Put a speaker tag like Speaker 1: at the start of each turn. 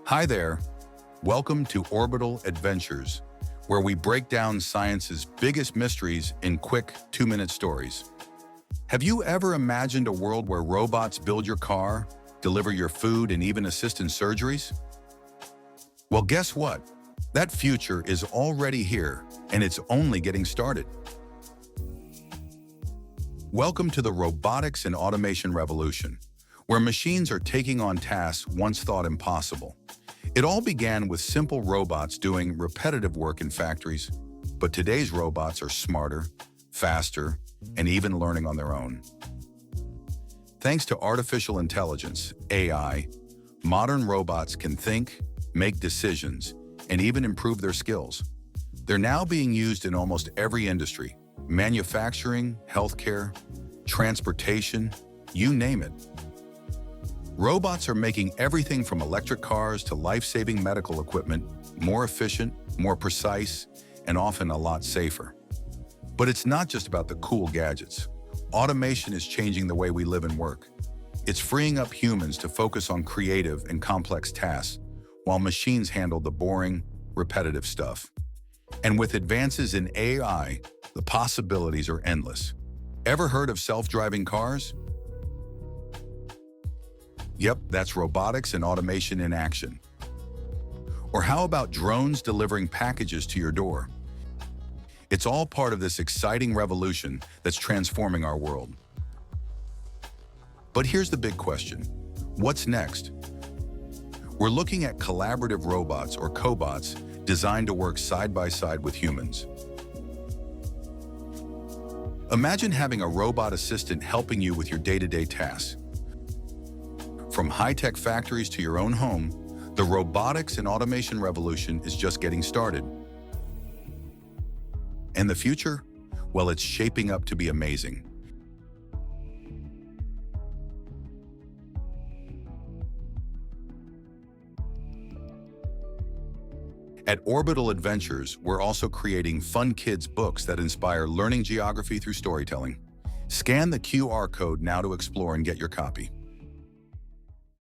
Speaker 1: Hi there. Welcome to Orbital Adventures, where we break down science's biggest mysteries in quick 2-minute stories. Have you ever imagined a world where robots build your car, deliver your food, and even assist in surgeries? Well, guess what? That future is already here, and it's only getting started. Welcome to the robotics and automation revolution, where machines are taking on tasks once thought impossible. It all began with simple robots doing repetitive work in factories, but today's robots are smarter, faster, and even learning on their own. Thanks to artificial intelligence, AI, modern robots can think, make decisions, and even improve their skills. They're now being used in almost every industry: manufacturing, healthcare, transportation, you name it. Robots are making everything from electric cars to life-saving medical equipment more efficient, more precise, and often a lot safer. But it's not just about the cool gadgets. Automation is changing the way we live and work. It's freeing up humans to focus on creative and complex tasks, while machines handle the boring, repetitive stuff. And with advances in AI, the possibilities are endless. Ever heard of self-driving cars? Yep, that's robotics and automation in action. Or how about drones delivering packages to your door? It's all part of this exciting revolution that's transforming our world. But here's the big question: what's next? We're looking at collaborative robots, or cobots, designed to work side by side with humans. Imagine having a robot assistant helping you with your day-to-day tasks. From high-tech factories to your own home, the robotics and automation revolution is just getting started. And the future? Well, it's shaping up to be amazing. At Orbital Adventures, we're also creating fun kids' books that inspire learning geography through storytelling. Scan the QR code now to explore and get your copy.